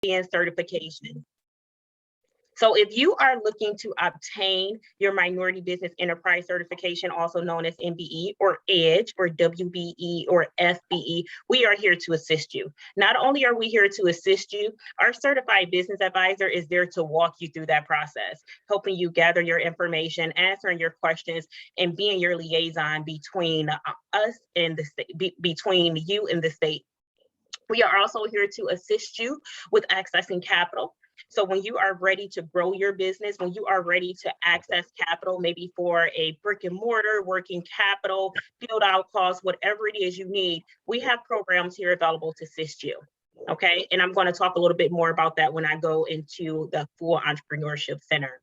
and certification. So if you are looking to obtain your Minority Business Enterprise Certification, also known as MBE or EDGE or WBE or FBE, we are here to assist you. Not only are we here to assist you, our certified business advisor is there to walk you through that process, helping you gather your information, answering your questions, and being your liaison between us and the state, between you and the state. We are also here to assist you with accessing capital. So when you are ready to grow your business, when you are ready to access capital, maybe for a brick and mortar, working capital, build out costs, whatever it is you need, we have programs here available to assist you. Okay, and I'm going to talk a little bit more about that when I go into the full Entrepreneurship Center.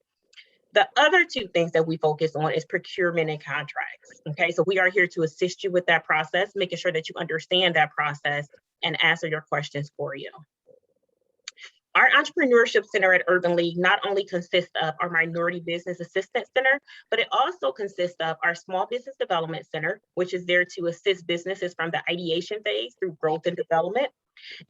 The other two things that we focus on is procurement and contracts. Okay, so we are here to assist you with that process, making sure that you understand that process and answer your questions for you. Our Entrepreneurship Center at Urban League not only consists of our Minority Business Assistance Center, but it also consists of our Small Business Development Center, which is there to assist businesses from the ideation phase through growth and development.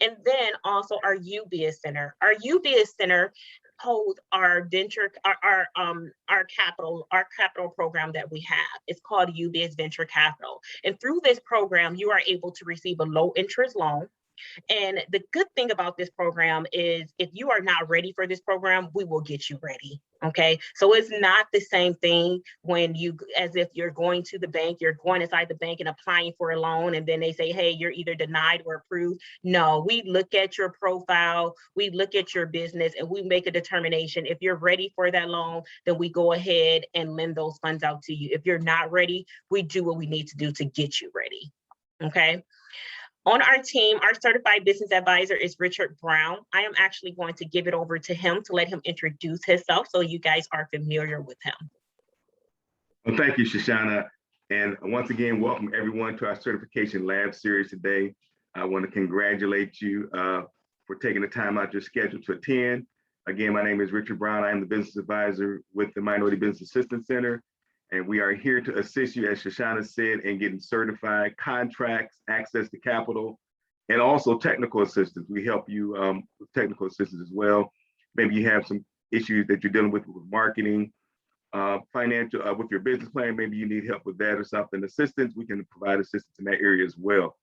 And then also our UBIZ Center. Our UBIZ Center holds our venture, our capital program that we have. It's called UBIZ Venture Capital. And through this program, you are able to receive a low interest loan. And the good thing about this program is if you are not ready for this program, we will get you ready. Okay, so it's not the same thing when you, as if you're going to the bank, you're going inside the bank and applying for a loan, and then they say, hey, you're either denied or approved. No, we look at your profile, we look at your business, and we make a determination. If you're ready for that loan, then we go ahead and lend those funds out to you. If you're not ready, we do what we need to do to get you ready. Okay. On our team, our certified business advisor is Richard Brown. I am actually going to give it over to him to let him introduce himself so you guys are familiar with him. Well, thank you, Shoshana. And once again, welcome everyone to our Certification Lab series today. I want to congratulate you for taking the time out your schedule to attend. Again, my name is Richard Brown. I am the business advisor with the Minority Business Assistance Center. And we are here to assist you, as Shoshana said, in getting certified contracts, access to capital, and also technical assistance. We help you with technical assistance as well. Maybe you have some issues that you're dealing with marketing, financial, with your business plan. Maybe you need help with that or something. Assistance, we can provide assistance in that area as well.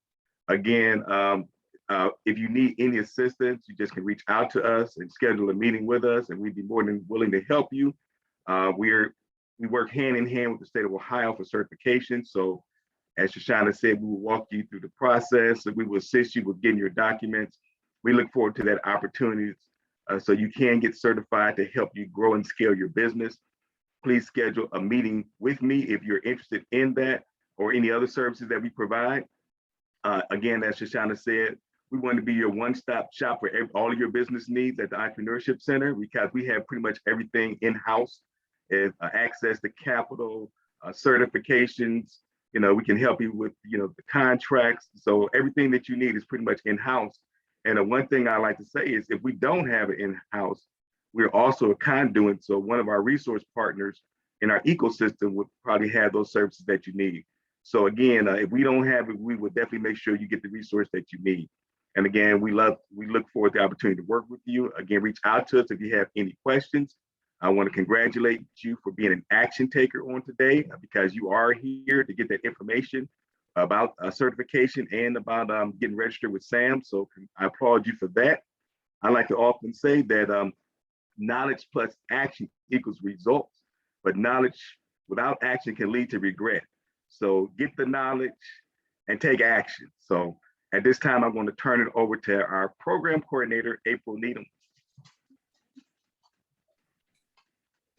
Again, if you need any assistance, you just can reach out to us and schedule a meeting with us, and we'd be more than willing to help you. We work hand in hand with the state of Ohio for certification. So as Shoshana said, we will walk you through the process and we will assist you with getting your documents. We look forward to that opportunity so you can get certified to help you grow and scale your business. Please schedule a meeting with me if you're interested in that or any other services that we provide. Again, as Shoshana said, we want to be your one-stop shop for all of your business needs at the Entrepreneurship Center because we have pretty much everything in-house. Access to capital, certifications, we can help you with, the contracts. So everything that you need is pretty much in-house. And one thing I like to say is if we don't have it in-house, we're also a conduit. So one of our resource partners in our ecosystem would probably have those services that you need. So again, if we don't have it, we would definitely make sure you get the resource that you need. And again, we look forward to the opportunity to work with you. Again, reach out to us if you have any questions. I want to congratulate you for being an action taker on today because you are here to get that information about certification and about getting registered with SAM. So I applaud you for that. I like to often say that knowledge plus action equals results, but knowledge without action can lead to regret. So get the knowledge and take action. So at this time, I'm going to turn it over to our program coordinator, April Needham.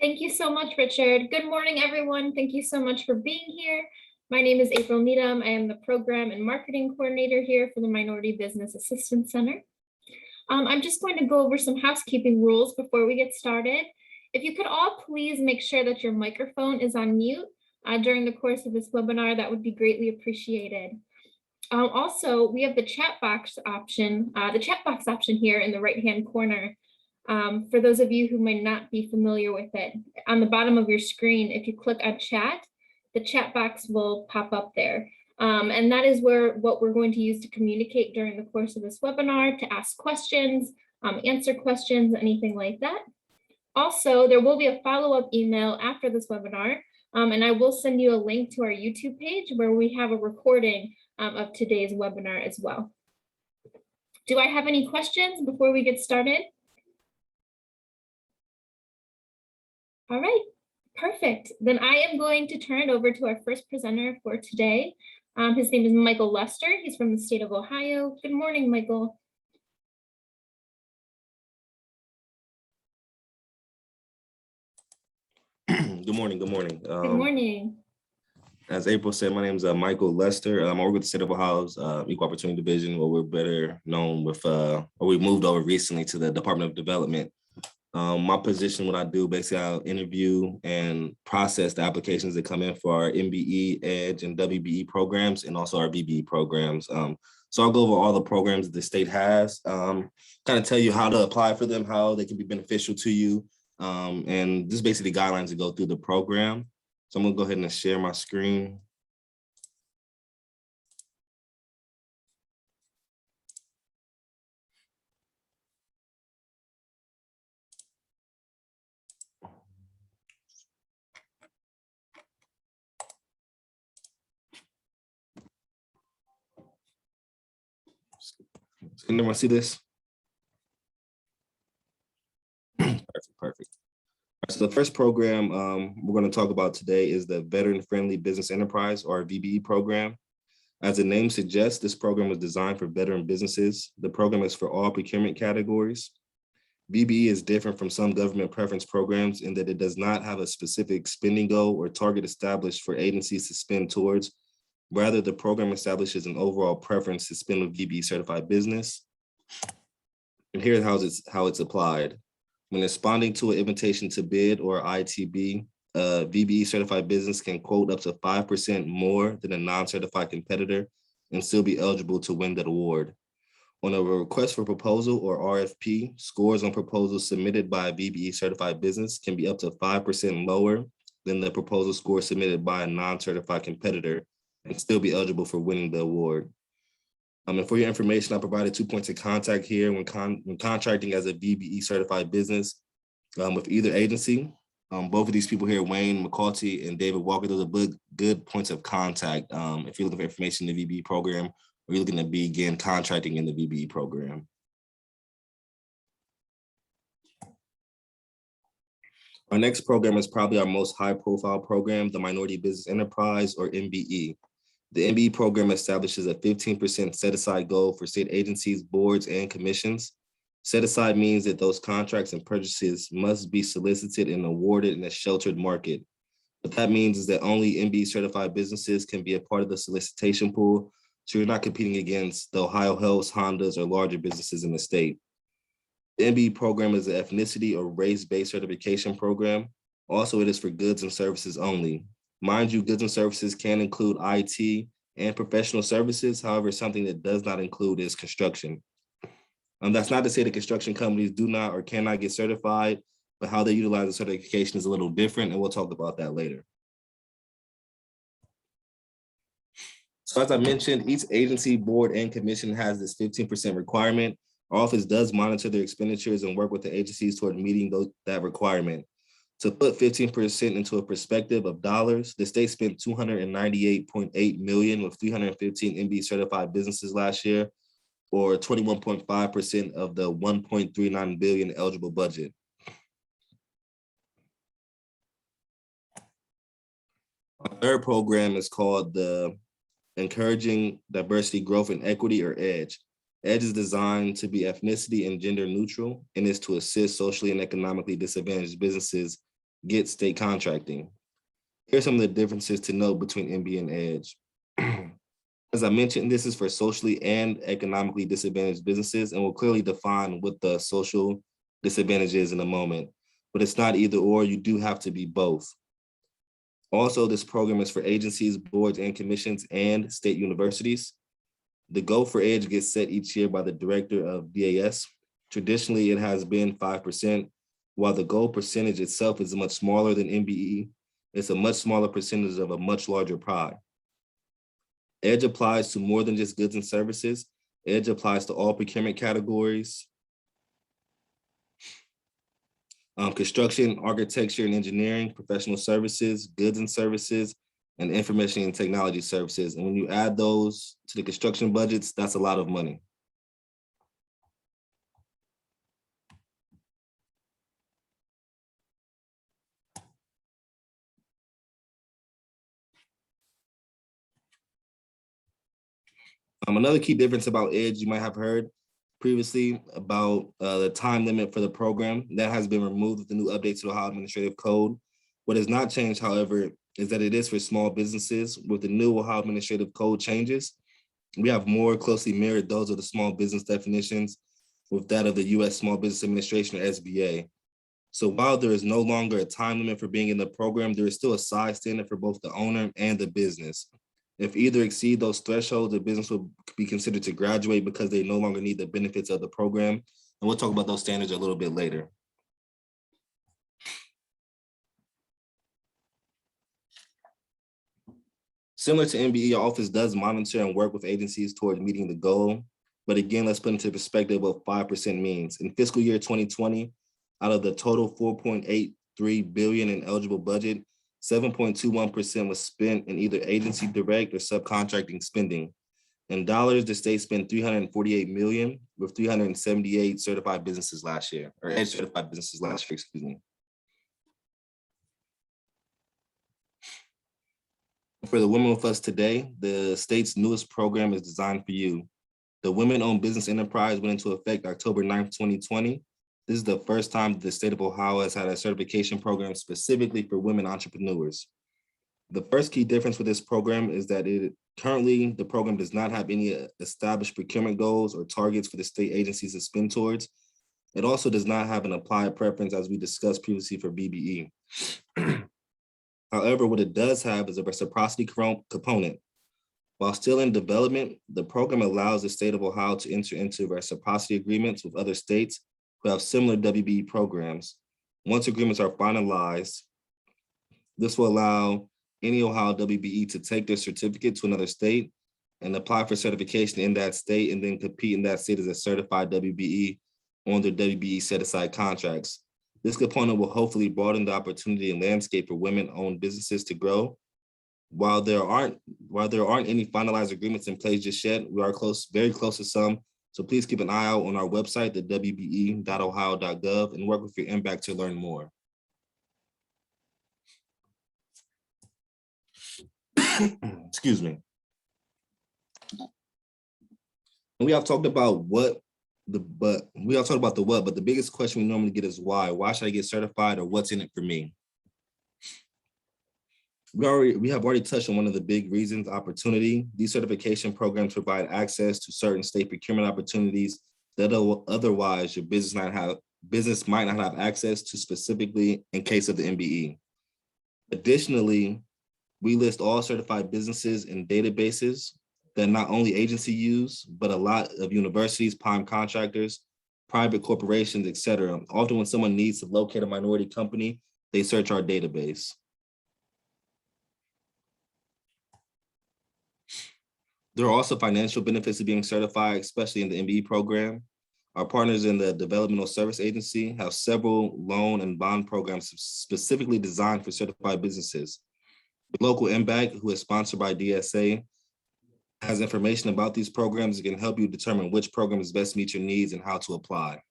Thank you so much, Richard. Good morning, everyone. Thank you so much for being here. My name is April Needham. I am the Program and Marketing Coordinator here for the Minority Business Assistance Center. I'm just going to go over some housekeeping rules before we get started. If you could all please make sure that your microphone is on mute during the course of this webinar, that would be greatly appreciated. Also, we have the chat box option here in the right-hand corner. For those of you who might not be familiar with it, on the bottom of your screen, if you click on chat, the chat box will pop up there. And that is what we're going to use to communicate during the course of this webinar, to ask questions, answer questions, anything like that. Also, there will be a follow-up email after this webinar, and I will send you a link to our YouTube page where we have a recording of today's webinar as well. Do I have any questions before we get started? All right, perfect. Then I am going to turn it over to our first presenter for today. His name is Michael Lester. He's from the state of Ohio. Good morning, Michael. Good morning. Good morning. Good morning. As April said, my name is Michael Lester. I work with the State of Ohio's Equal Opportunity Division, where we're better known with, or we moved over recently to the Department of Development. My position, what I do, basically I'll interview and process the applications that come in for our MBE, EDGE, and WBE programs, and also our VBE programs. So I'll go over all the programs that the state has, kind of tell you how to apply for them, how they can be beneficial to you, and just basically guidelines to go through the program. So I'm gonna go ahead and share my screen. Can everyone see this? Perfect. So the first program we're going to talk about today is the Veteran Friendly Business Enterprise, or VBE program. As the name suggests, this program was designed for veteran businesses. The program is for all procurement categories. VBE is different from some government preference programs in that it does not have a specific spending goal or target established for agencies to spend towards. Rather, the program establishes an overall preference to spend with VBE certified business. And here's how it's applied. When responding to an invitation to bid, or ITB, a VBE certified business can quote up to 5% more than a non-certified competitor and still be eligible to win that award. On a request for proposal, or RFP, scores on proposals submitted by a VBE certified business can be up to 5% lower than the proposal score submitted by a non-certified competitor and still be eligible for winning the award. And for your information, I provided 2 points of contact here when contracting as a VBE certified business with either agency. Both of these people here, Wayne McCarty and David Walker, those are good points of contact if you're looking for information in the VBE program, or you're looking to begin contracting in the VBE program. Our next program is probably our most high profile program, the Minority Business Enterprise, or MBE. The MBE program establishes a 15% set-aside goal for state agencies, boards, and commissions. Set-aside means that those contracts and purchases must be solicited and awarded in a sheltered market. What that means is that only MBE certified businesses can be a part of the solicitation pool, so you're not competing against the Ohio Health, Hondas, or larger businesses in the state. The MBE program is an ethnicity or race-based certification program. Also, it is for goods and services only. Mind you, goods and services can include IT and professional services. However, something that does not include is construction. That's not to say that construction companies do not or cannot get certified, but how they utilize the certification is a little different, and we'll talk about that later. So as I mentioned, each agency, board, and commission has this 15% requirement. Our office does monitor their expenditures and work with the agencies toward meeting that requirement. To put 15% into a perspective of dollars, the state spent $298.8 million with 315 MBE certified businesses last year, or 21.5% of the $1.39 billion eligible budget. Our third program is called the Encouraging Diversity, Growth, and Equity, or EDGE. EDGE is designed to be ethnicity and gender neutral, and is to assist socially and economically disadvantaged businesses get state contracting. Here's some of the differences to note between MBE and EDGE. As I mentioned, this is for socially and economically disadvantaged businesses, and we'll clearly define what the social disadvantage is in a moment, but it's not either or, you do have to be both. Also, this program is for agencies, boards, and commissions, and state universities. The goal for EDGE gets set each year by the director of DAS. Traditionally, it has been 5%, while the goal percentage itself is much smaller than MBE. It's a much smaller percentage of a much larger pie. EDGE applies to more than just goods and services. EDGE applies to all procurement categories, construction, architecture and engineering, professional services, goods and services, and information and technology services. And when you add those to the construction budgets, that's a lot of money. Another key difference about EDGE you might have heard previously about the time limit for the program that has been removed with the new update to the Ohio Administrative Code. What has not changed, however, is that it is for small businesses. With the new Ohio Administrative Code changes, we have more closely mirrored those of the small business definitions with that of the U.S. Small Business Administration, or SBA. So while there is no longer a time limit for being in the program, there is still a size standard for both the owner and the business. If either exceed those thresholds, the business will be considered to graduate because they no longer need the benefits of the program. And we'll talk about those standards a little bit later. Similar to MBE, our office does monitor and work with agencies towards meeting the goal. But again, let's put into perspective what 5% means. In fiscal year 2020, out of the total $4.83 billion in eligible budget, 7.21% was spent in either agency direct or subcontracting spending. In dollars, the state spent $348 million with 378 certified businesses last year, or EDGE certified businesses last year, excuse me. For the Women with Us today, the state's newest program is designed for you. The Women-Owned Business Enterprise went into effect October 9th, 2020. This is the first time that the state of Ohio has had a certification program specifically for women entrepreneurs. The first key difference with this program is that currently the program does not have any established procurement goals or targets for the state agencies to spend towards. It also does not have an applied preference, as we discussed previously, for BBE. However, what it does have is a reciprocity component. While still in development, the program allows the state of Ohio to enter into reciprocity agreements with other states who have similar WBE programs. Once agreements are finalized, this will allow any Ohio WBE to take their certificate to another state and apply for certification in that state, and then compete in that state as a certified WBE on their WBE set-aside contracts. This component will hopefully broaden the opportunity and landscape for women-owned businesses to grow. While there aren't any finalized agreements in place just yet, we are very close to some. So please keep an eye out on our website, the wbe.ohio.gov, and work with your Mbac to learn more. Excuse me. And we have talked about but the biggest question we normally get is why? Why should I get certified, or what's in it for me? We have already touched on one of the big reasons: opportunity. These certification programs provide access to certain state procurement opportunities that otherwise your business might not have access to, specifically in case of the MBE. Additionally, we list all certified businesses in databases that not only agencies use, but a lot of universities, prime contractors, private corporations, etc. Often when someone needs to locate a minority company, they search our database. There are also financial benefits to being certified, especially in the MBE program. Our partners in the Developmental Service Agency have several loan and bond programs specifically designed for certified businesses. The local Mbac, who is sponsored by DSA, has information about these programs that can help you determine which programs best meet your needs and how to apply.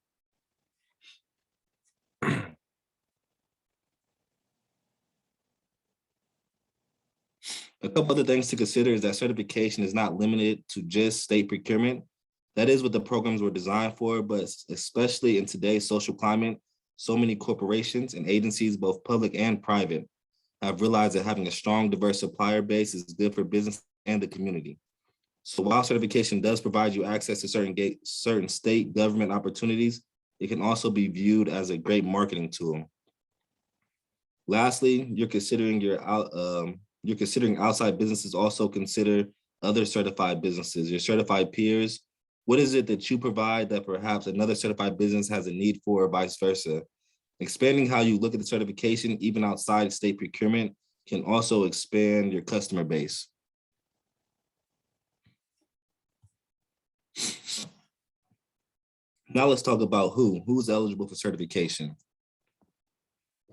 A couple other things to consider is that certification is not limited to just state procurement. That is what the programs were designed for, but especially in today's social climate, so many corporations and agencies, both public and private, have realized that having a strong, diverse supplier base is good for business and the community. So while certification does provide you access to certain state government opportunities, it can also be viewed as a great marketing tool. Lastly, you're considering outside businesses. Also consider other certified businesses, your certified peers. What is it that you provide that perhaps another certified business has a need for, or vice versa? Expanding how you look at the certification, even outside state procurement, can also expand your customer base. Now let's talk about who's eligible for certification.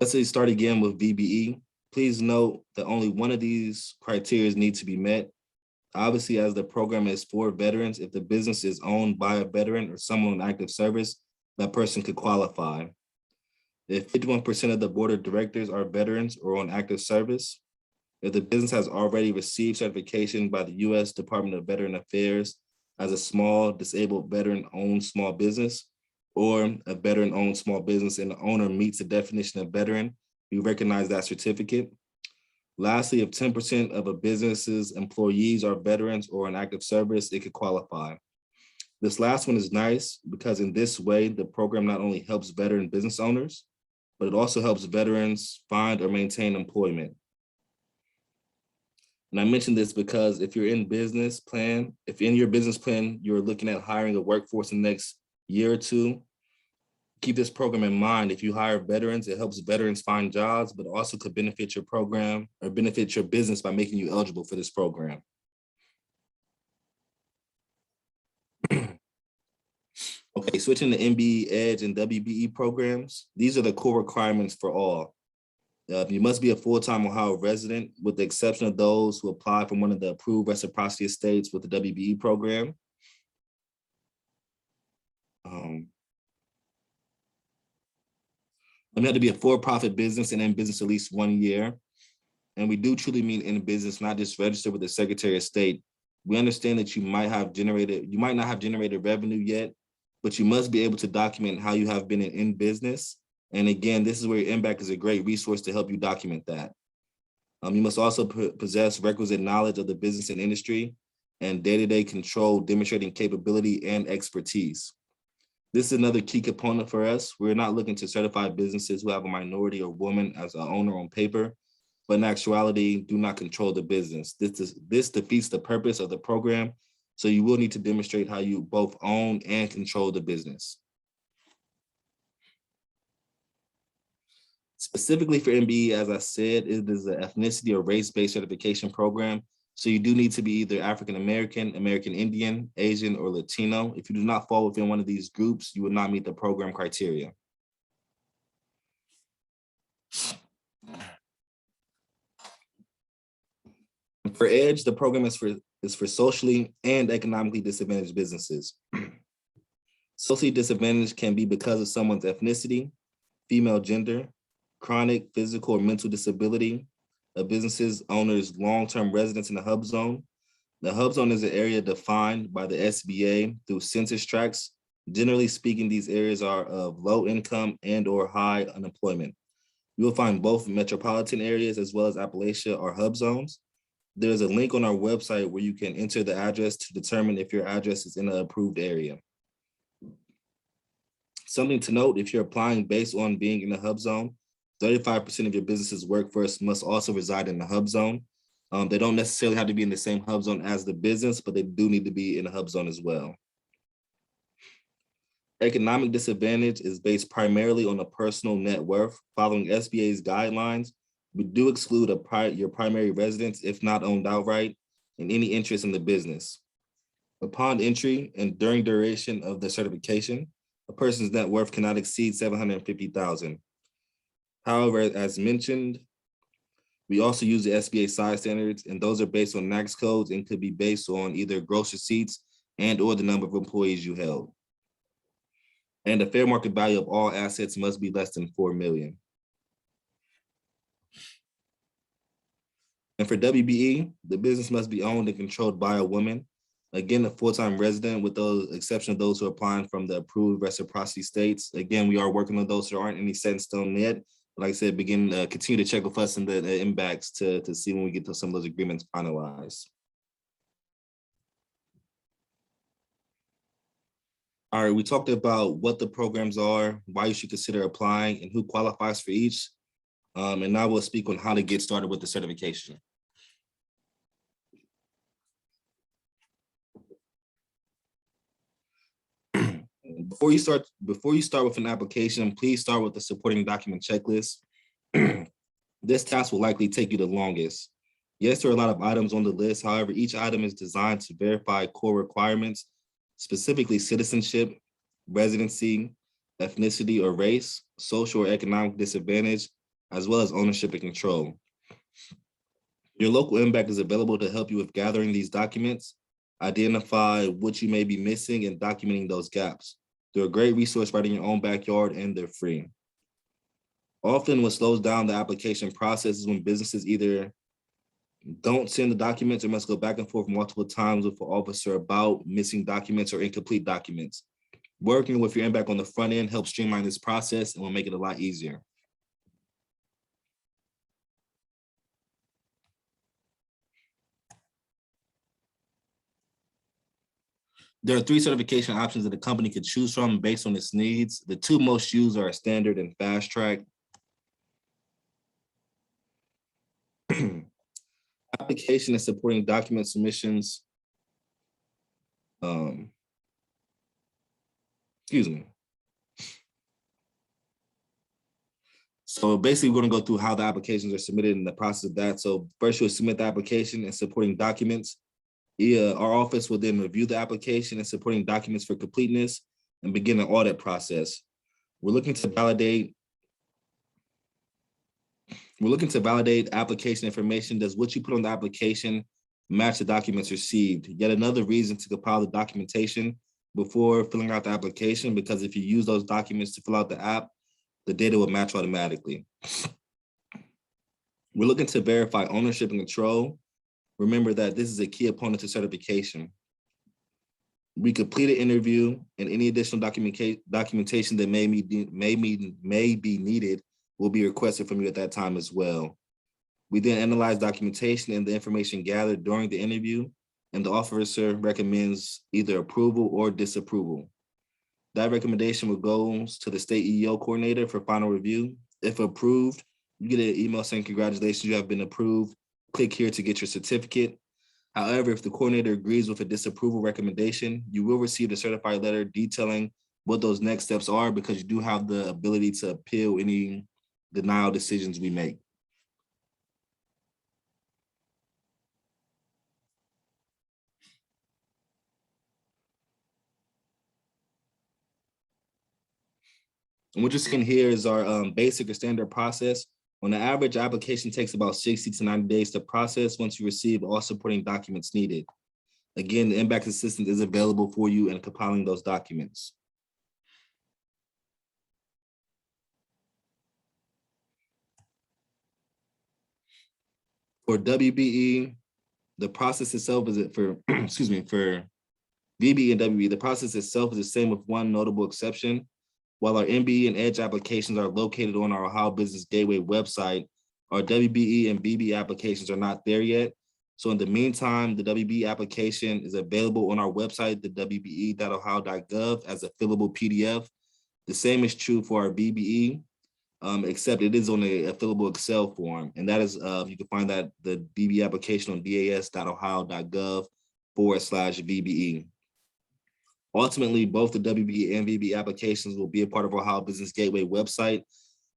Let's say start again with VBE. Please note that only one of these criteria need to be met. Obviously, as the program is for veterans, if the business is owned by a veteran or someone on active service, that person could qualify. If 51% of the board of directors are veterans or on active service, if the business has already received certification by the U.S. Department of Veteran Affairs as a small disabled veteran-owned small business, or a veteran-owned small business and the owner meets the definition of veteran, we recognize that certificate. Lastly, if 10% of a business's employees are veterans or in active service, it could qualify. This last one is nice because in this way, the program not only helps veteran business owners, but it also helps veterans find or maintain employment. And I mention this because if you're in business plan, if in your business plan, you're looking at hiring a workforce in the next year or two, keep this program in mind. If you hire veterans, it helps veterans find jobs, but also could benefit your program or benefit your business by making you eligible for this program. Okay, switching to MBE, EDGE, and WBE programs. These are the core requirements for all. You must be a full-time Ohio resident, with the exception of those who apply from one of the approved reciprocity states with the WBE program. You have to be a for-profit business and in business at least 1 year. And we do truly mean in business, not just registered with the Secretary of State. We understand that you might not have generated revenue yet, but you must be able to document how you have been in business. And again, this is where Mbac is a great resource to help you document that. You must also possess requisite knowledge of the business and industry and day-to-day control, demonstrating capability and expertise. This is another key component for us. We're not looking to certify businesses who have a minority or woman as an owner on paper, but in actuality, do not control the business. This defeats the purpose of the program, so you will need to demonstrate how you both own and control the business. Specifically for MBE, as I said, it is an ethnicity or race-based certification program. So you do need to be either African-American, American Indian, Asian, or Latino. If you do not fall within one of these groups, you will not meet the program criteria. For EDGE, the program is for socially and economically disadvantaged businesses. Socially disadvantaged can be because of someone's ethnicity, female gender, chronic physical or mental disability, a business's owner's long-term residence in the hub zone. The hub zone is an area defined by the SBA through census tracts. Generally speaking, these areas are of low income and or high unemployment. You will find both metropolitan areas as well as Appalachia or hub zones. There's a link on our website where you can enter the address to determine if your address is in an approved area. Something to note, if you're applying based on being in the hub zone, 35% of your business's workforce must also reside in the hub zone. They don't necessarily have to be in the same hub zone as the business, but they do need to be in the hub zone as well. Economic disadvantage is based primarily on a personal net worth. Following SBA's guidelines, we do exclude your primary residence, if not owned outright, and any interest in the business. Upon entry and during duration of the certification, a person's net worth cannot exceed $750,000. However, as mentioned, we also use the SBA size standards, and those are based on NAICS codes and could be based on either gross receipts and or the number of employees you held. And the fair market value of all assets must be less than $4 million. And for WBE, the business must be owned and controlled by a woman. Again, a full-time resident with the exception of those who are applying from the approved reciprocity states. Again, we are working on those. There aren't any set in stone yet. Like I said, continue to check with us in the Mbacs to see when we get to some of those agreements finalized. All right, we talked about what the programs are, why you should consider applying, and who qualifies for each. And now we'll speak on how to get started with the certification. Before you start with an application, please start with the supporting document checklist. This task will likely take you the longest. Yes, there are a lot of items on the list. However, each item is designed to verify core requirements, specifically citizenship, residency, ethnicity or race, social or economic disadvantage, as well as ownership and control. Your local Mbac is available to help you with gathering these documents, identify what you may be missing, and documenting those gaps. They're a great resource right in your own backyard, and they're free. Often what slows down the application process is when businesses either don't send the documents or must go back and forth multiple times with an officer about missing documents or incomplete documents. Working with your Mbac on the front end helps streamline this process and will make it a lot easier. There are 3 certification options that a company could choose from based on its needs. The 2 most used are standard and fast track. Application and supporting document submissions. Excuse me. So basically, we're going to go through how the applications are submitted and the process of that. So first, you'll submit the application and supporting documents. Our office will then review the application and supporting documents for completeness and begin an audit process. We're looking to validate application information. Does what you put on the application match the documents received? Yet another reason to compile the documentation before filling out the application, because if you use those documents to fill out the app, the data will match automatically. We're looking to verify ownership and control. Remember that this is a key component to certification. We complete an interview, and any additional documentation that may be needed will be requested from you at that time as well. We then analyze documentation and the information gathered during the interview, and the officer recommends either approval or disapproval. That recommendation will go to the state EEO coordinator for final review. If approved, you get an email saying, congratulations, you have been approved. Click here to get your certificate. However, if the coordinator agrees with a disapproval recommendation, you will receive a certified letter detailing what those next steps are, because you do have the ability to appeal any denial decisions we make. And what you're seeing here is our basic or standard process. On the average, application takes about 60 to 90 days to process once you receive all supporting documents needed. Again, the Mbac assistant is available for you in compiling those documents. For WBE, the process itself is for for VBE and WBE, the process itself is the same with one notable exception. While our MBE and EDGE applications are located on our Ohio Business Gateway website, our WBE and BBE applications are not there yet. So in the meantime, the WBE application is available on our website, the wbe.ohio.gov, as a fillable PDF. The same is true for our BBE, except it is on a fillable Excel form. And that is, you can find that the BBE application on das.ohio.gov/VBE. Ultimately, both the WBE and VBE applications will be a part of our Ohio Business Gateway website.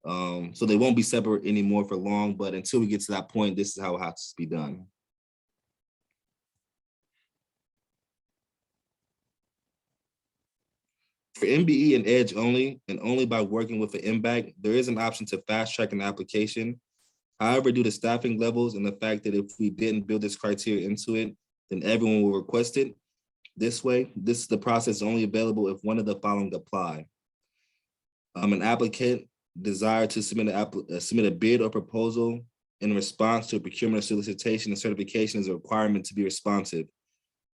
So they won't be separate anymore for long, but until we get to that point, this is how it has to be done. For MBE and EDGE only, and only by working with an Mbac, there is an option to fast track an application. However, due to staffing levels and the fact that if we didn't build this criteria into it, then everyone will request it. This way, this is the process only available if one of the following apply. An applicant desire to submit a bid or proposal in response to a procurement solicitation and certification is a requirement to be responsive,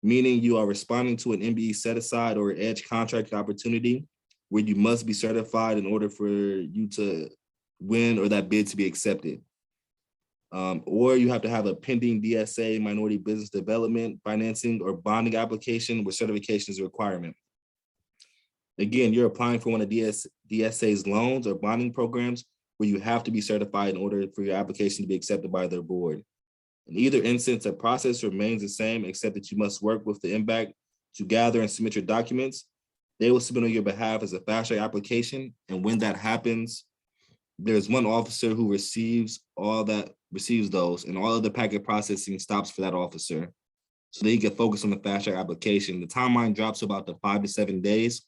meaning you are responding to an MBE set aside or EDGE contract opportunity where you must be certified in order for you to win or that bid to be accepted. Or you have to have a pending DSA, minority business development, financing, or bonding application where certification is a requirement. Again, you're applying for one of DSA's loans or bonding programs where you have to be certified in order for your application to be accepted by their board. In either instance, the process remains the same, except that you must work with the Mbac to gather and submit your documents. They will submit on your behalf as a fast track application. And when that happens, there's one officer who receives those, and all of the packet processing stops for that officer, so they can focus on the fast track application. The timeline drops to about 5 to 7 days.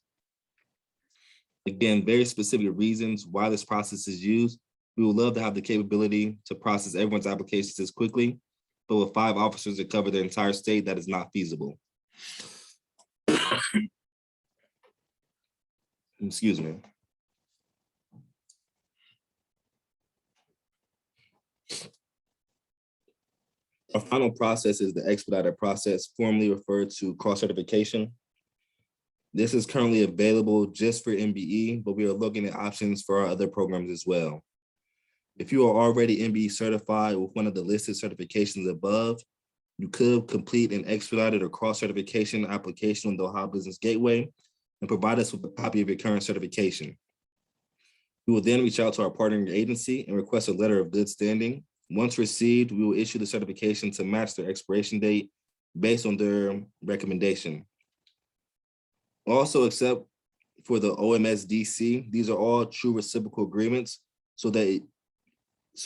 Again, very specific reasons why this process is used. We would love to have the capability to process everyone's applications as quickly, but with 5 officers to cover the entire state, that is not feasible. Excuse me. Our final process is the expedited process, formerly referred to cross-certification. This is currently available just for MBE, but we are looking at options for our other programs as well. If you are already MBE certified with one of the listed certifications above, you could complete an expedited or cross-certification application on the Ohio Business Gateway and provide us with a copy of your current certification. We will then reach out to our partnering agency and request a letter of good standing. Once received, we will issue the certification to match their expiration date based on their recommendation. Also, except for the OMSDC, these are all true reciprocal agreements. So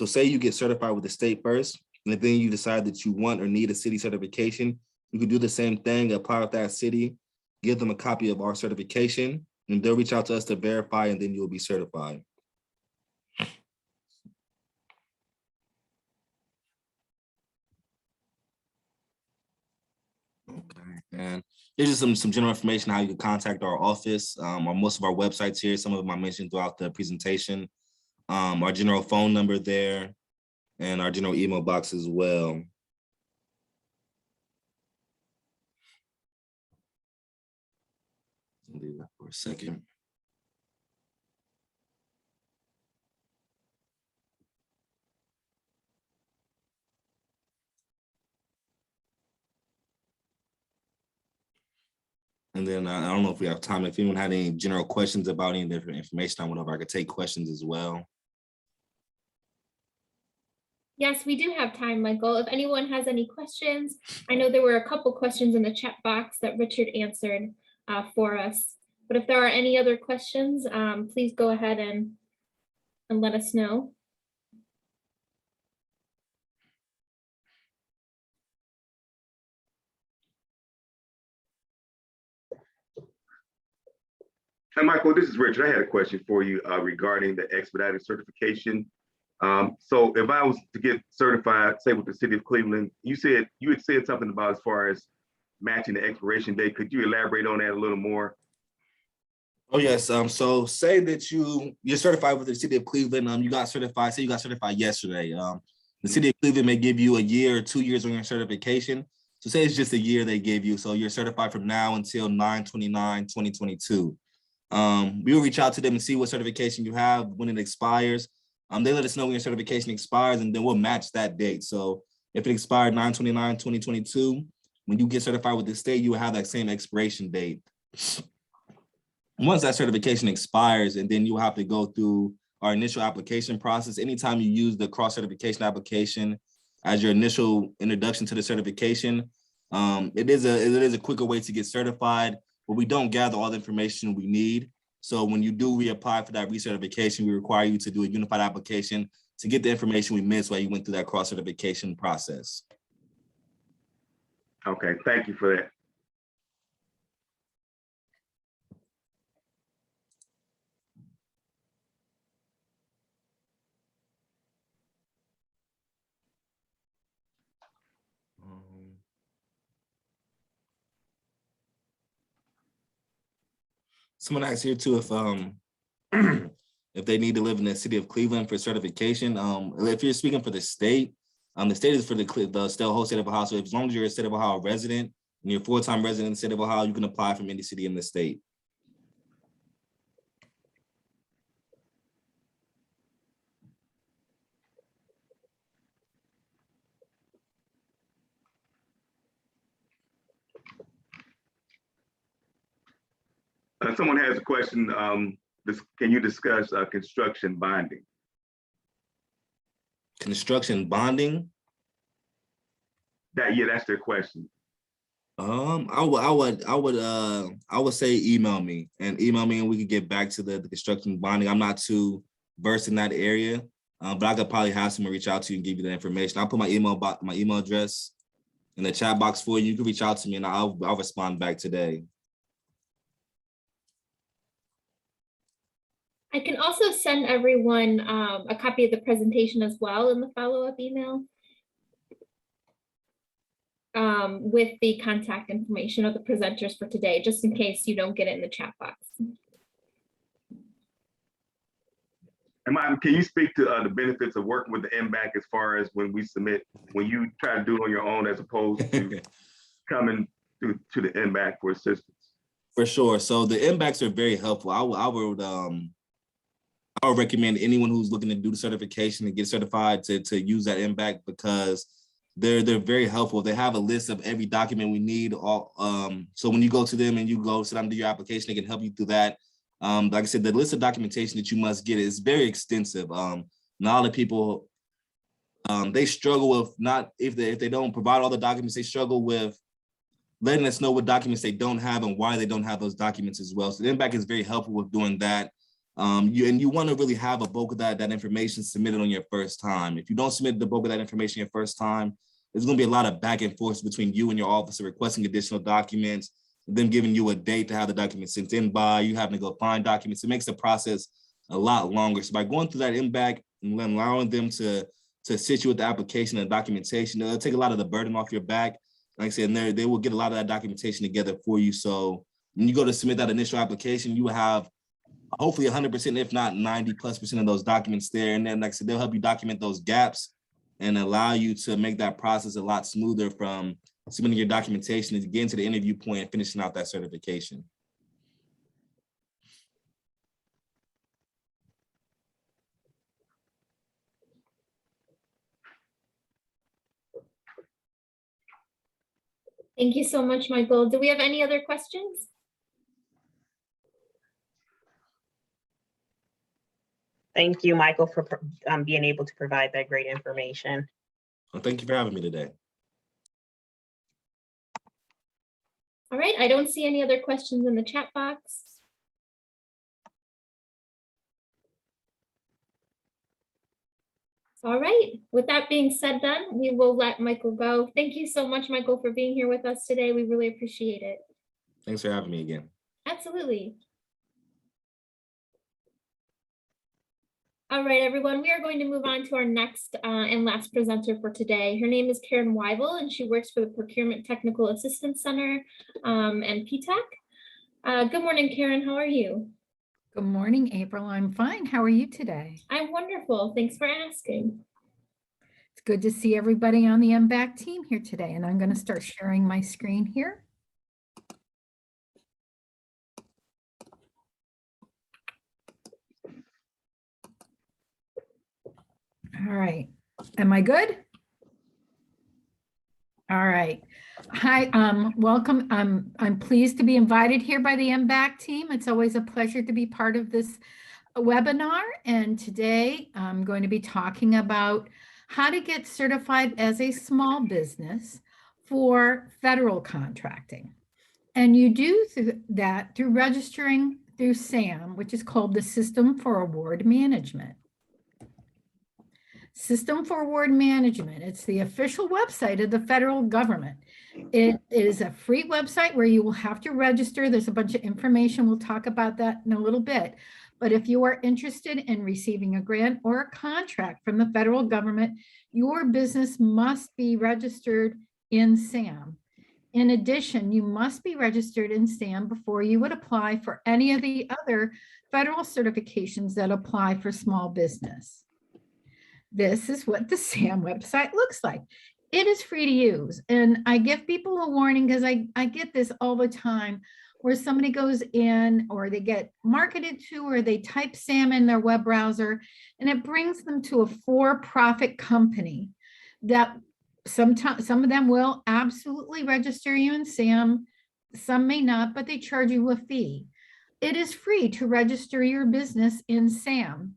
say you get certified with the state first, and then you decide that you want or need a city certification, you can do the same thing, apply with that city, give them a copy of our certification, and they'll reach out to us to verify, and then you'll be certified. Okay, and here's just some general information how you can contact our office, on most of our websites here. Some of them I mentioned throughout the presentation. Our general phone number there, and our general email box as well. Leave that for a second. And then I don't know if we have time. If anyone had any general questions about any different information on whatever, I could take questions as well. Yes, we do have time, Michael. If anyone has any questions, I know there were a couple questions in the chat box that Richard answered for us. But if there are any other questions, please go ahead and let us know. Hi, Michael, this is Richard. I had a question for you regarding the expedited certification. So if I was to get certified, say with the city of Cleveland, you had said something about as far as matching the expiration date. Could you elaborate on that a little more? Oh yes. So say that you're certified with the city of Cleveland. You got certified. Say you got certified yesterday. The city of Cleveland may give you a year or 2 years on your certification. So say it's just a year they gave you. So you're certified from now until 9/29/2022. We will reach out to them and see what certification you have when it expires. They let us know when your certification expires, and then we'll match that date. So if it expired 9/29/2022, when you get certified with the state, you will have that same expiration date. Once that certification expires, and then you will have to go through our initial application process. Anytime you use the cross-certification application as your initial introduction to the certification, it is a quicker way to get certified, but we don't gather all the information we need. So when you do reapply for that recertification, we require you to do a unified application to get the information we missed while you went through that cross-certification process. Okay, thank you for that. Someone asked here too if if they need to live in the city of Cleveland for certification. If you're speaking for the state is for the whole state of Ohio. So as long as you're a state of Ohio resident and you're a full-time resident in the state of Ohio, you can apply from any city in the state. Someone has a question. Can you discuss construction bonding? Construction bonding? Yeah, that's their question. I would say email me and we could get back to the construction bonding. I'm not too versed in that area, but I could probably have someone reach out to you and give you the information. I'll put my email address in the chat box for you. You can reach out to me and I'll respond back today. I can also send everyone a copy of the presentation as well in the follow-up email with the contact information of the presenters for today, just in case you don't get it in the chat box. And Martin, can you speak to the benefits of working with the Mbac as far as when you try to do it on your own as opposed to coming to the Mbac for assistance? For sure. So the Mbacs are very helpful. I would recommend anyone who's looking to do the certification and get certified to use that Mbac, because they're very helpful. They have a list of every document we need. So when you go to them and you go sit down and do your application, they can help you through that. Like I said, the list of documentation that you must get is very extensive. Not all the people, they struggle with if they don't provide all the documents, they struggle with letting us know what documents they don't have and why they don't have those documents as well. So the Mbac is very helpful with doing that. You want to really have a bulk of that information submitted on your first time. If you don't submit the bulk of that information your first time, there's going to be a lot of back and forth between you and your officer requesting additional documents, them giving you a date to have the documents sent in by, you having to go find documents. It makes the process a lot longer. So by going through that Mbac and allowing them to assist you with the application and documentation, it'll take a lot of the burden off your back. Like I said, they will get a lot of that documentation together for you. So when you go to submit that initial application, you will have hopefully 100%, if not 90+% of those documents there. And then, like I said, they'll help you document those gaps and allow you to make that process a lot smoother from submitting your documentation and getting to the interview point and finishing out that certification. Thank you so much, Michael. Do we have any other questions? Thank you, Michael, for being able to provide that great information. Well, thank you for having me today. All right, I don't see any other questions in the chat box. All right, with that being said then, we will let Michael go. Thank you so much, Michael, for being here with us today. We really appreciate it. Thanks for having me again. Absolutely. All right, everyone, we are going to move on to our next and last presenter for today. Her name is Karen Weibel, and she works for the Procurement Technical Assistance Center and PTAC. Good morning, Karen. How are you? Good morning, April. I'm fine. How are you today? I'm wonderful. Thanks for asking. It's good to see everybody on the Mbac team here today, and I'm going to start sharing my screen here. All right. Am I good? All right. Hi, welcome. I'm pleased to be invited here by the Mbac team. It's always a pleasure to be part of this webinar. And today I'm going to be talking about how to get certified as a small business for federal contracting. And you do that through registering through SAM, which is called the System for Award Management. System for Award Management. It's the official website of the federal government. It is a free website where you will have to register. There's a bunch of information. We'll talk about that in a little bit. But if you are interested in receiving a grant or a contract from the federal government, your business must be registered in SAM. In addition, you must be registered in SAM before you would apply for any of the other federal certifications that apply for small business. This is what the SAM website looks like. It is free to use. And I give people a warning because I get this all the time where somebody goes in or they get marketed to or they type SAM in their web browser and it brings them to a for-profit company that some of them will absolutely register you in SAM. Some may not, but they charge you a fee. It is free to register your business in SAM.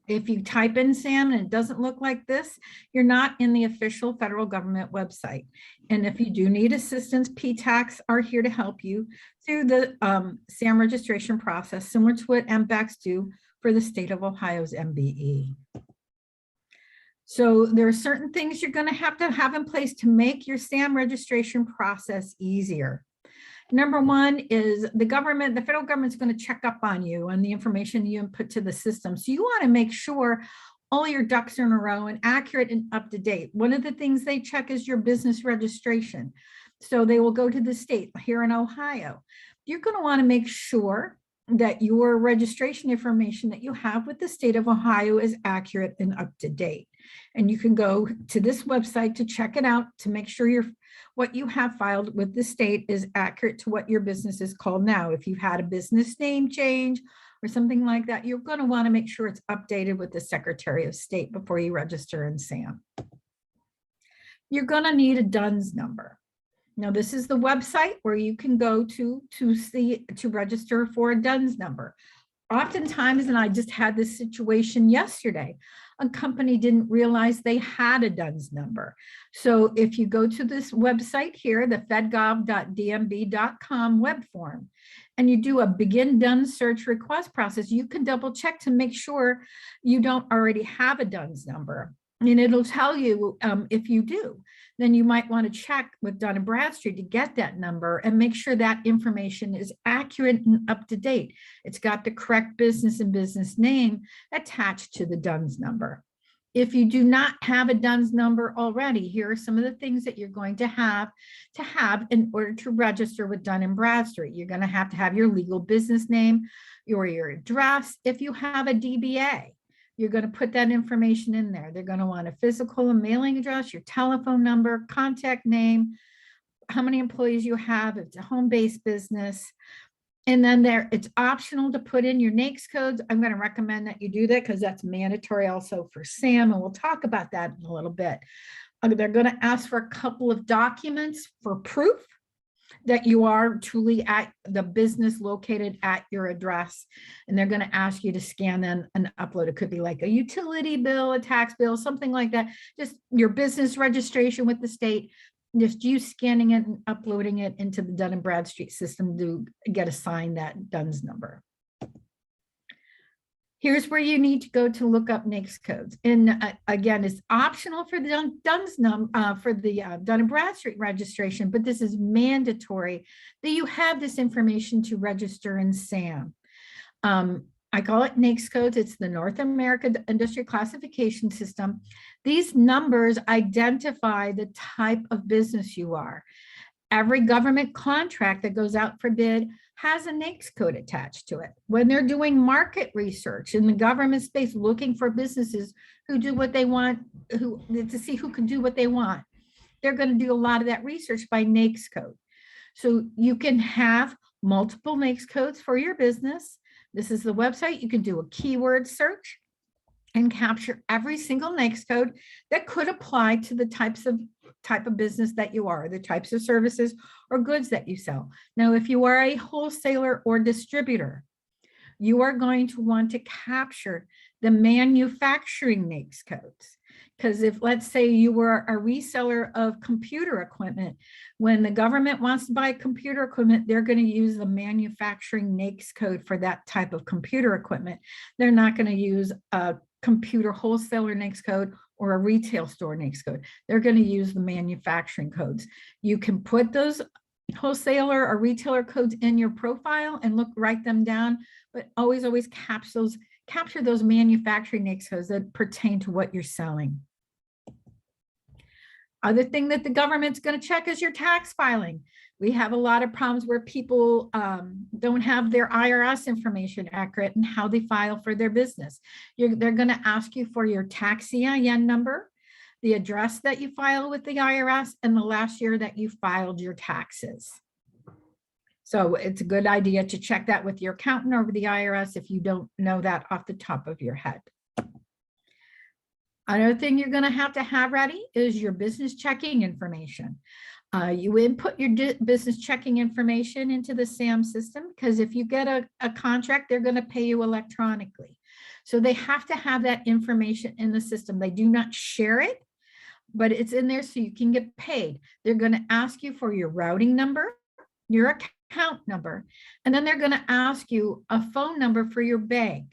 If you type in SAM and it doesn't look like this, you're not in the official federal government website. And if you do need assistance, PTACs are here to help you through the SAM registration process, similar to what Mbacs do for the state of Ohio's MBE. So there are certain things you're going to have in place to make your SAM registration process easier. Number one is the federal government's going to check up on you and the information you input to the system. So you want to make sure all your ducks are in a row and accurate and up to date. One of the things they check is your business registration. So they will go to the state here in Ohio. You're going to want to make sure that your registration information that you have with the state of Ohio is accurate and up to date. And you can go to this website to check it out to make sure what you have filed with the state is accurate to what your business is called now. If you've had a business name change or something like that, you're going to want to make sure it's updated with the Secretary of State before you register in SAM. You're going to need a DUNS number. Now, this is the website where you can go to register for a DUNS number. Oftentimes, and I just had this situation yesterday, a company didn't realize they had a DUNS number. So if you go to this website here, the fedgov.dmb.com web form, and you do a begin DUNS search request process, you can double check to make sure you don't already have a DUNS number. And it'll tell you if you do, then you might want to check with Dun & Bradstreet to get that number and make sure that information is accurate and up to date. It's got the correct business and business name attached to the DUNS number. If you do not have a DUNS number already, here are some of the things that you're going to have in order to register with Dun & Bradstreet. You're going to have your legal business name, your address. If you have a DBA, you're going to put that information in there. They're going to want a physical and mailing address, your telephone number, contact name, how many employees you have, if it's a home-based business. And then it's optional to put in your NAICS codes. I'm going to recommend that you do that because that's mandatory also for SAM, and we'll talk about that in a little bit. They're going to ask for a couple of documents for proof that you are truly at the business located at your address. And they're going to ask you to scan them and upload. It could be like a utility bill, a tax bill, something like that. Just your business registration with the state, just you scanning it and uploading it into the Dun & Bradstreet system to get assigned that DUNS number. Here's where you need to go to look up NAICS codes. And again, it's optional for the Dun & Bradstreet registration, but this is mandatory that you have this information to register in SAM. I call it NAICS codes. It's the North America Industry Classification System. These numbers identify the type of business you are. Every government contract that goes out for bid has a NAICS code attached to it. When they're doing market research in the government space, looking for businesses who do what they want, to see who can do what they want, they're going to do a lot of that research by NAICS code. So you can have multiple NAICS codes for your business. This is the website. You can do a keyword search and capture every single NAICS code that could apply to the type of business that you are, the types of services or goods that you sell. Now, if you are a wholesaler or distributor, you are going to want to capture the manufacturing NAICS codes. Because if, let's say, you were a reseller of computer equipment, when the government wants to buy computer equipment, they're going to use the manufacturing NAICS code for that type of computer equipment. They're not going to use a computer wholesaler NAICS code or a retail store NAICS code. They're going to use the manufacturing codes. You can put those wholesaler or retailer codes in your profile and write them down, but always capture those manufacturing NAICS codes that pertain to what you're selling. Other thing that the government's going to check is your tax filing. We have a lot of problems where people don't have their IRS information accurate and how they file for their business. They're going to ask you for your tax EIN number, the address that you file with the IRS, and the last year that you filed your taxes. So it's a good idea to check that with your accountant or the IRS if you don't know that off the top of your head. Another thing you're going to have ready is your business checking information. You input your business checking information into the SAM system because if you get a contract, they're going to pay you electronically. So they have to have that information in the system. They do not share it, but it's in there so you can get paid. They're going to ask you for your routing number, your account number, and then they're going to ask you a phone number for your bank.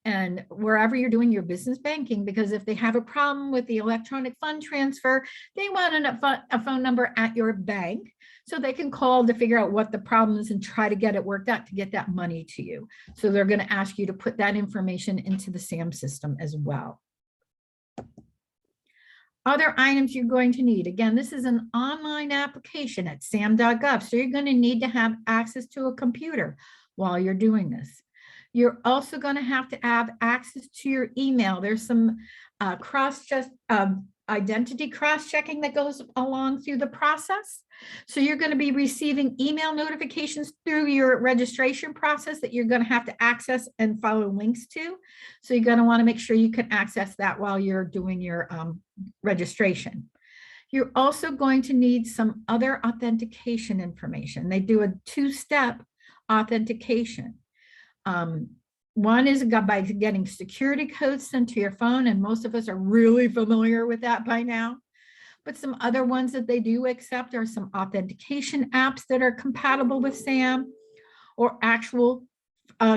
and wherever you're doing your business banking, because if they have a problem with the electronic fund transfer, they want a phone number at your bank so they can call to figure out what the problem is and try to get it worked out to get that money to you. So they're going to ask you to put that information into the SAM system as well. Other items you're going to need. Again, this is an online application at sam.gov. So you're going to need to have access to a computer while you're doing this. You're also going to have access to your email. There's some identity cross-checking that goes along through the process. So you're going to be receiving email notifications through your registration process that you're going to have to access and follow links to. So you're going to want to make sure you can access that while you're doing your registration. You're also going to need some other authentication information. They do a two-step authentication. One is by getting security codes sent to your phone, and most of us are really familiar with that by now. But some other ones that they do accept are some authentication apps that are compatible with SAM, or actual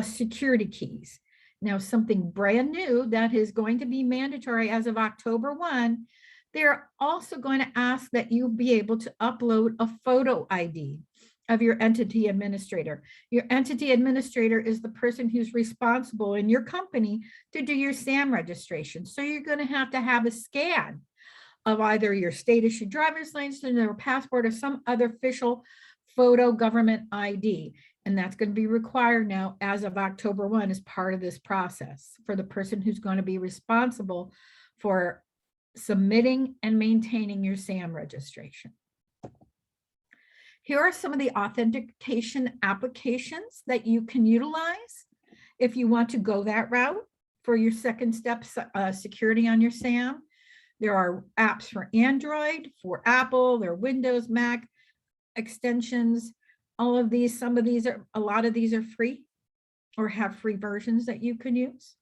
security keys. Now, something brand new that is going to be mandatory as of October 1, they're also going to ask that you be able to upload a photo ID of your entity administrator. Your entity administrator is the person who's responsible in your company to do your SAM registration. So you're going to have a scan of either your state issued driver's license or passport or some other official photo government ID. And that's going to be required now as of October 1 as part of this process for the person who's going to be responsible for submitting and maintaining your SAM registration. Here are some of the authentication applications that you can utilize if you want to go that route for your second step security on your SAM. There are apps for Android, for Apple, there are Windows, Mac extensions, all of these. A lot of these are free or have free versions that you can use.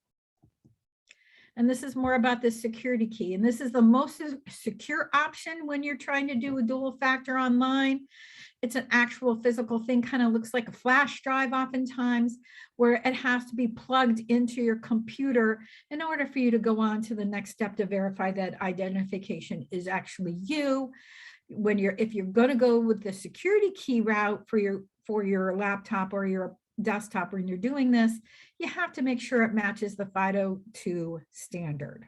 And this is more about the security key. And this is the most secure option when you're trying to do a dual factor online. It's an actual physical thing, kind of looks like a flash drive oftentimes, where it has to be plugged into your computer in order for you to go on to the next step to verify that identification is actually you. If you're going to go with the security key route for your laptop or your desktop when you're doing this, you have to make sure it matches the FIDO2 standard.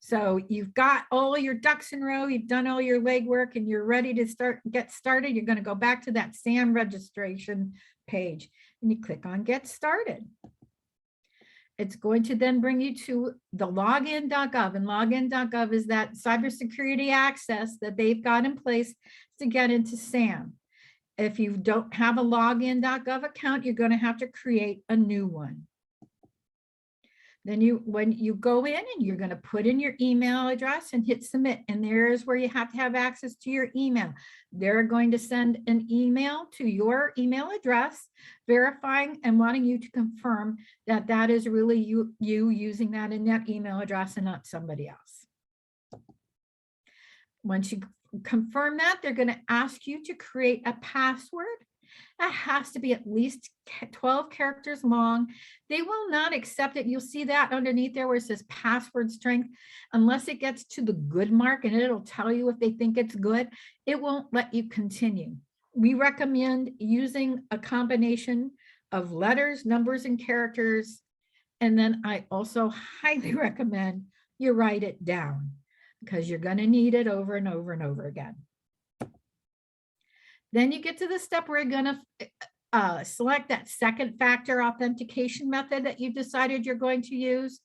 So you've got all your ducks in a row, you've done all your legwork, and you're ready to get started. You're going to go back to that SAM registration page and you click on Get Started. It's going to then bring you to the login.gov, and login.gov is that cybersecurity access that they've got in place to get into SAM. If you don't have a login.gov account, you're going to have to create a new one. Then when you go in and you're going to put in your email address and hit submit, and there's where you have to have access to your email. They're going to send an email to your email address verifying and wanting you to confirm that that is really you using that in that email address and not somebody else. Once you confirm that, they're going to ask you to create a password. That has to be at least 12 characters long. They will not accept it. You'll see that underneath there where it says password strength, unless it gets to the good mark, and it'll tell you if they think it's good. It won't let you continue. We recommend using a combination of letters, numbers, and characters. And then I also highly recommend you write it down, because you're going to need it over and over and over again. Then you get to the step where you're going to select that second factor authentication method that you decided you're going to use.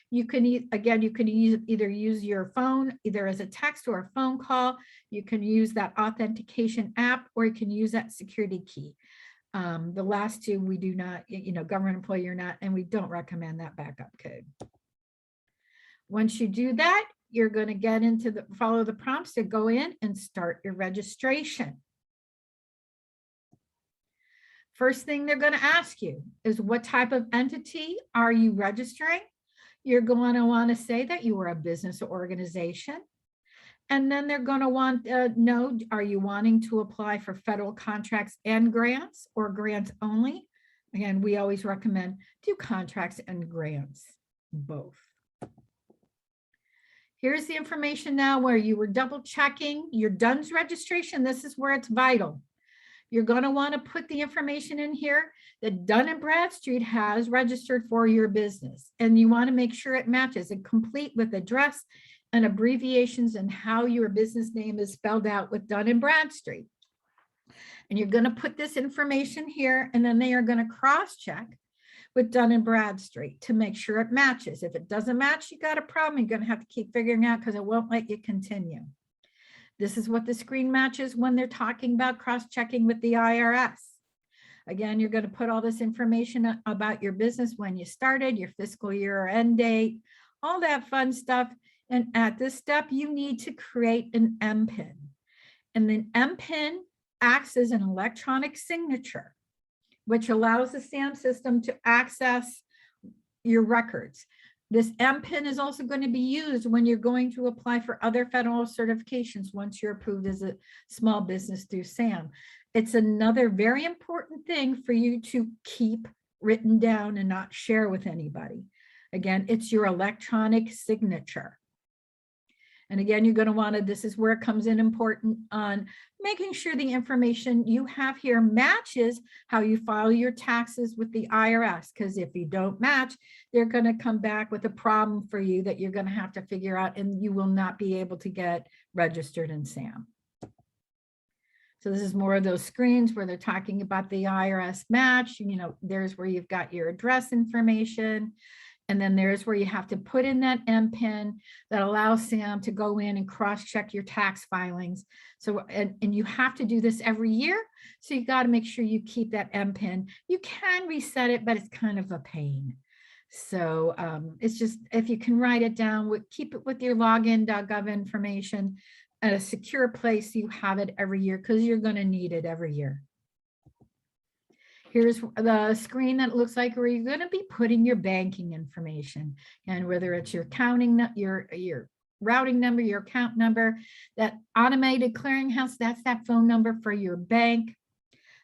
You can, again, you can either use your phone, either as a text or a phone call. You can use that authentication app, or you can use that security key. The last two, we do not, government employee or not, and we don't recommend that backup code. Once you do that, you're going to get into follow the prompts to go in and start your registration. First thing they're going to ask you is, what type of entity are you registering? You're going to want to say that you are a business or organization. And then they're going to want to know, are you wanting to apply for federal contracts and grants, or grants only? Again, we always recommend do contracts and grants, both. Here's the information now where you were double checking your DUNS registration. This is where it's vital. You're going to want to put the information in here that Dun & Bradstreet has registered for your business. And you want to make sure it matches and complete with address and abbreviations and how your business name is spelled out with Dun & Bradstreet. And you're going to put this information here, and then they are going to cross-check with Dun & Bradstreet to make sure it matches. If it doesn't match, you got a problem. You're going to have to keep figuring out because it won't let you continue. This is what the screen matches when they're talking about cross-checking with the IRS. Again, you're going to put all this information about your business, when you started, your fiscal year or end date, all that fun stuff. And at this step, you need to create an MPIN. And then MPIN acts as an electronic signature, which allows the SAM system to access your records. This MPIN is also going to be used when you're going to apply for other federal certifications once you're approved as a small business through SAM. It's another very important thing for you to keep written down and not share with anybody. Again, it's your electronic signature. And again, you're going to want to, this is where it comes in important on making sure the information you have here matches how you file your taxes with the IRS. Because if you don't match, they're going to come back with a problem for you that you're going to have to figure out, and you will not be able to get registered in SAM. So this is more of those screens where they're talking about the Irs Match. You know, there's where you've got your address information. And then there's where you have to put in that MPIN that allows SAM to go in and cross-check your tax filings. So, and you have to do this every year. So you got to make sure you keep that MPIN. You can reset it, but it's kind of a pain. So it's just, if you can write it down, keep it with your login.gov information at a secure place. You have it every year because you're going to need it every year. Here's the screen that looks like where you're going to be putting your banking information, and whether it's your accounting, your routing number, your account number, that automated clearinghouse, that's that phone number for your bank.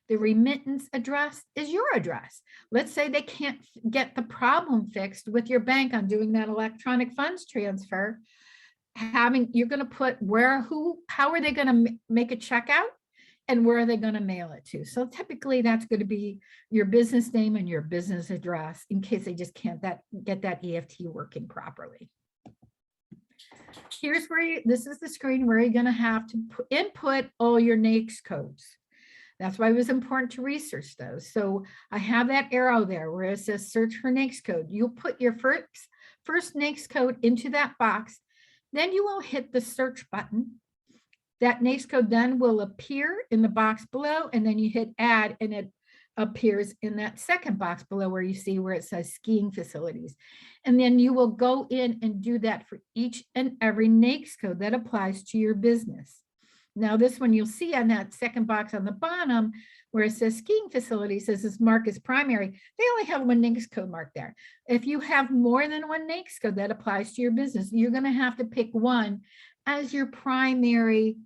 The remittance address is your address. Let's say they can't get the problem fixed with your bank on doing that electronic funds transfer. You're going to put how are they going to make a check out? And where are they going to mail it to? So typically that's going to be your business name and your business address in case they just can't get that EFT working properly. Here's where this is the screen where you're going to have to input all your NAICS codes. That's why it was important to research those. So I have that arrow there where it says search for NAICS code. You'll put your first NAICS code into that box. Then you will hit the search button. That NAICS code then will appear in the box below, and then you hit add and it appears in that second box below where you see where it says skiing facilities. And then you will go in and do that for each and every NAICS code that applies to your business. Now this one you'll see on that second box on the bottom where it says skiing facilities, this is marked as primary. They only have one NAICS code marked there. If you have more than one NAICS code that applies to your business, you're going to have to pick one as your primary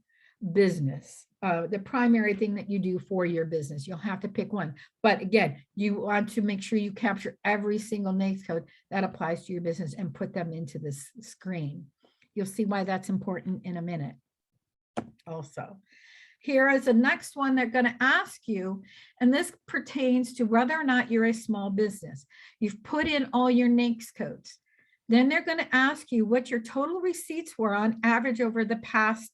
business, the primary thing that you do for your business. You'll have to pick one. But again, you want to make sure you capture every single NAICS code that applies to your business and put them into this screen. You'll see why that's important in a minute. Also, here is the next one they're going to ask you, and this pertains to whether or not you're a small business. You've put in all your NAICS codes. Then they're going to ask you what your total receipts were on average over the past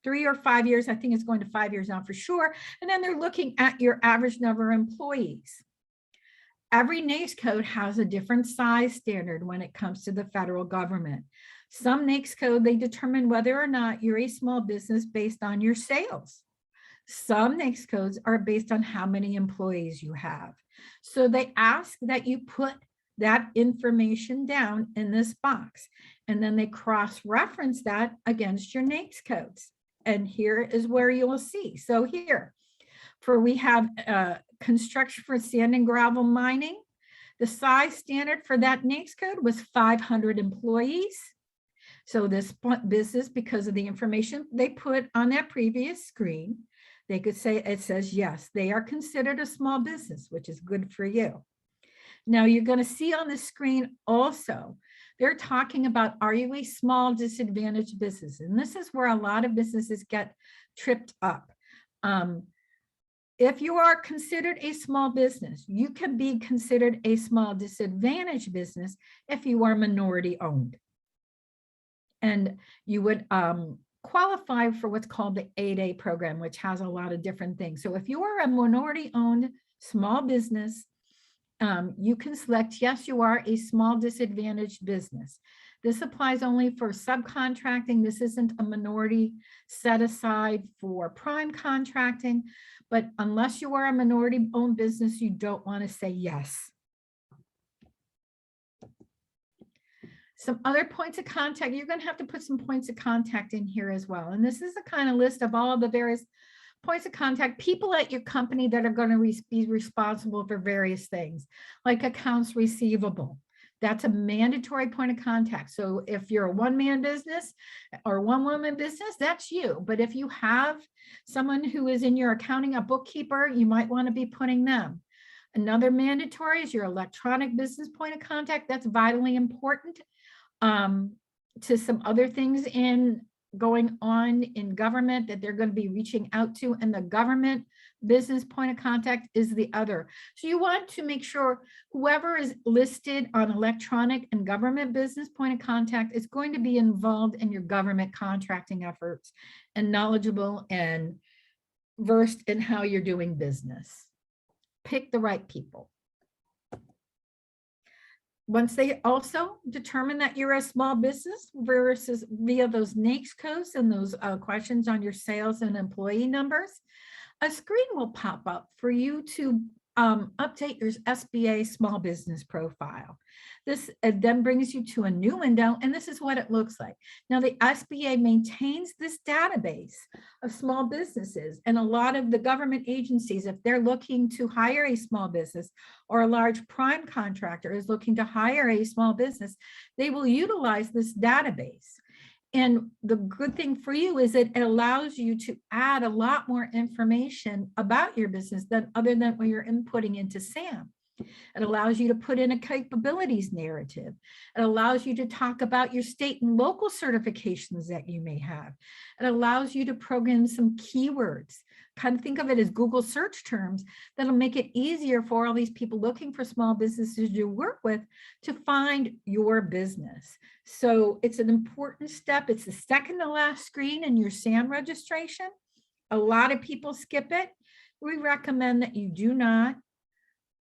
3 or 5 years. I think it's going to 5 years now for sure. And then they're looking at your average number of employees. Every NAICS code has a different size standard when it comes to the federal government. Some NAICS code, they determine whether or not you're a small business based on your sales. Some NAICS codes are based on how many employees you have. So they ask that you put that information down in this box, and then they cross-reference that against your NAICS codes. And here is where you will see. So here, we have construction for sand and gravel mining. The size standard for that NAICS code was 500 employees. So this business, because of the information they put on that previous screen, They could say, it says, yes, they are considered a small business, which is good for you. Now you're going to see on the screen also, they're talking about, are you a small disadvantaged business? And this is where a lot of businesses get tripped up. If you are considered a small business, you can be considered a small disadvantaged business if you are minority owned. And you would qualify for what's called the 8A program, which has a lot of different things. So if you are a minority owned small business, you can select, yes, you are a small disadvantaged business. This applies only for subcontracting. This isn't a minority set aside for prime contracting, but unless you are a minority owned business, you don't want to say yes. Some other points of contact, you're going to have to put some points of contact in here as well. And this is a kind of list of all of the various points of contact, people at your company that are going to be responsible for various things, like accounts receivable. That's a mandatory point of contact. So if you're a one-man business or one-woman business, that's you. But if you have someone who is in your accounting, a bookkeeper, you might want to be putting them. Another mandatory is your electronic business point of contact. That's vitally important to some other things going on in government that they're going to be reaching out to, and the government business point of contact is the other. So you want to make sure whoever is listed on electronic and government business point of contact is going to be involved in your government contracting efforts and knowledgeable and versed in how you're doing business. Pick the right people. Once they also determine that you're a small business versus via those NAICS codes and those questions on your sales and employee numbers, a screen will pop up for you to update your SBA small business profile. This then brings you to a new window, and this is what it looks like. Now, the SBA maintains this database of small businesses, and a lot of the government agencies, if they're looking to hire a small business or a large prime contractor is looking to hire a small business, they will utilize this database. And the good thing for you is that it allows you to add a lot more information about your business than other than what you're inputting into SAM. It allows you to put in a capabilities narrative. It allows you to talk about your state and local certifications that you may have. It allows you to program some keywords. Kind of think of it as Google search terms that'll make it easier for all these people looking for small businesses to work with to find your business. So it's an important step. It's the second to last screen in your SAM registration. A lot of people skip it. We recommend that you do not.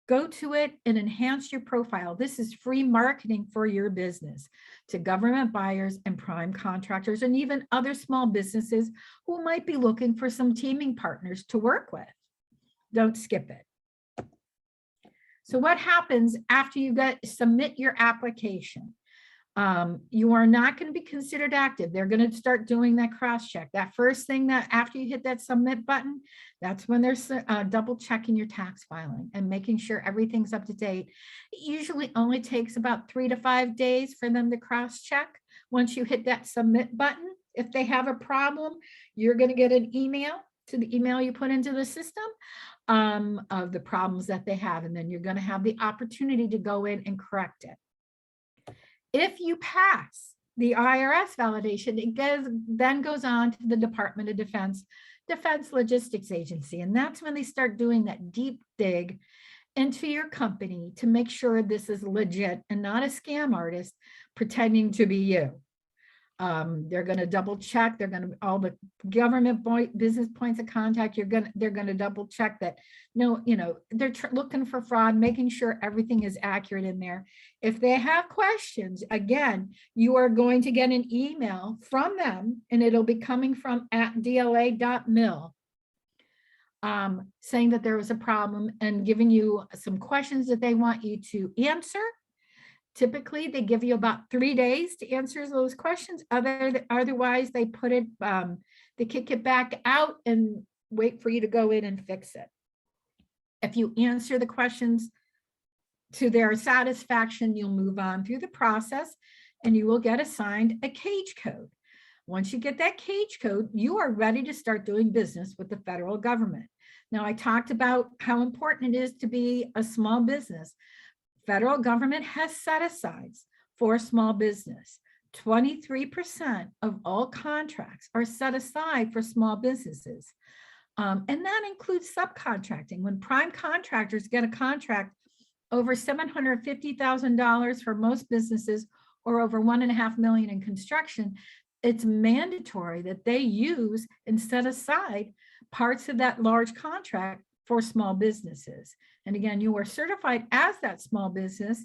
Go to it and enhance your profile. This is free marketing for your business to government buyers and prime contractors and even other small businesses who might be looking for some teaming partners to work with. Don't skip it. So what happens after you submit your application? You are not going to be considered active. They're going to start doing that cross check. That first thing that after you hit that submit button, that's when they're double checking your tax filing and making sure everything's up to date. It usually only takes about 3 to 5 days for them to cross check. Once you hit that submit button, if they have a problem, you're going to get an email to the email you put into the system of the problems that they have. And then you're going to have the opportunity to go in and correct it. If you pass the IRS validation, it then goes on to the Department of Defense Logistics Agency. And that's when they start doing that deep dig into your company to make sure this is legit and not a scam artist pretending to be you. They're going to double check. They're going to all the government business points of contact. They're going to double check that no, they're looking for fraud, making sure everything is accurate in there. If they have questions, again, you are going to get an email from them, and it'll be coming from @dla.mil. Saying that there was a problem and giving you some questions that they want you to answer. Typically, they give you about 3 days to answer those questions. Otherwise, they put it, they kick it back out and wait for you to go in and fix it. If you answer the questions to their satisfaction, you'll move on through the process and you will get assigned a cage code. Once you get that cage code, you are ready to start doing business with the federal government. Now, I talked about how important it is to be a small business. Federal government has set-asides for small business. 23% of all contracts are set aside for small businesses. And that includes subcontracting. When prime contractors get a contract over $750,000 for most businesses, or over $1.5 million in construction, it's mandatory that they use and set aside parts of that large contract for small businesses. And again, you are certified as that small business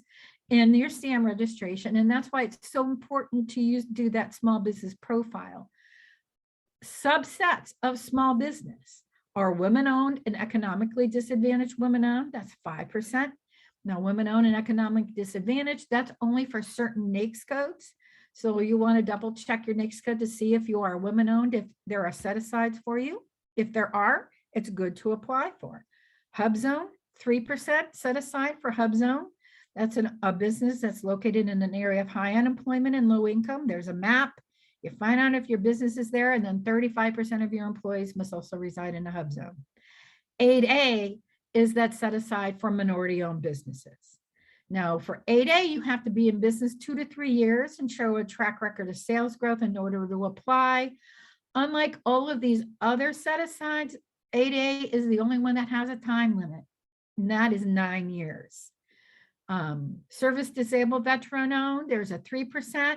in your SAM registration. And that's why it's so important to do that small business profile. Subsets of small business are women-owned and economically disadvantaged women-owned. That's 5%. Now, women-owned and economic disadvantage, that's only for certain NAICS codes. So you want to double check your NAICS code to see if you are women-owned, if there are set-asides for you. If there are, it's good to apply for. Hub Zone, 3% set aside for Hub Zone. That's a business that's located in an area of high unemployment and low income. There's a map. You find out if your business is there, and then 35% of your employees must also reside in a Hub Zone. 8A is that set aside for minority-owned businesses. Now, for 8A, you have to be in business 2 to 3 years and show a track record of sales growth in order to apply. Unlike all of these other set-asides, 8A is the only one that has a time limit, and that is 9 years. Service disabled veteran-owned, there's a 3%.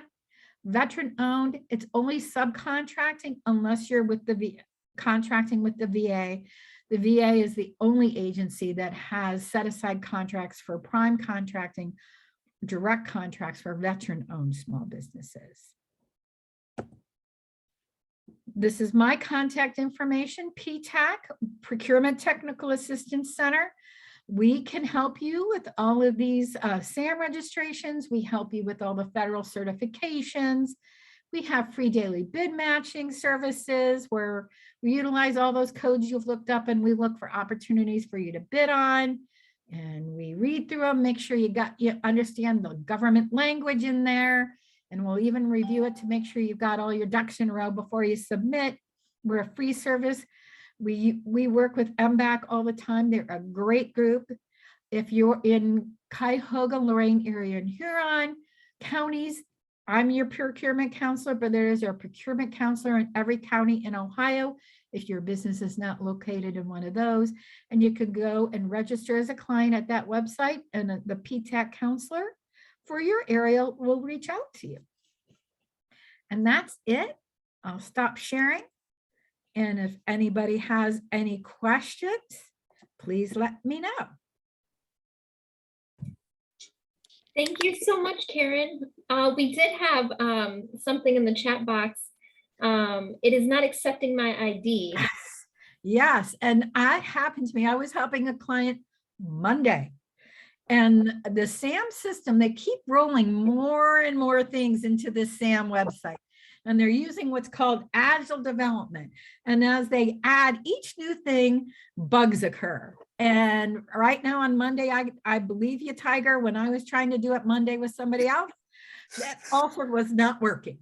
Veteran-owned, it's only subcontracting unless you're with the contracting with the VA. The VA is the only agency that has set-aside contracts for prime contracting, direct contracts for veteran-owned small businesses. This is my contact information, PTAC, Procurement Technical Assistance Center. We can help you with all of these SAM registrations. We help you with all the federal certifications. We have free daily bid matching services where we utilize all those codes you've looked up, and we look for opportunities for you to bid on. And we read through them, make sure you understand the government language in there. And we'll even review it to make sure you've got all your ducks in a row before you submit. We're a free service. We work with Mbac all the time. They're a great group. If you're in Cuyahoga, Lorain area, and Huron counties, I'm your procurement counselor, but there is a procurement counselor in every county in Ohio if your business is not located in one of those. And you could go and register as a client at that website, and the PTAC counselor for your area will reach out to you. And that's it. I'll stop sharing. And if anybody has any questions, please let me know. Thank you so much, Karen. We did have something in the chat box. It is not accepting my ID. Yes, and I was helping a client Monday. And the SAM system, they keep rolling more and more things into the SAM website. And they're using what's called agile development. And as they add each new thing, bugs occur. And right now on Monday, I believe you, Tiger, when I was trying to do it Monday with somebody else, that offer was not working.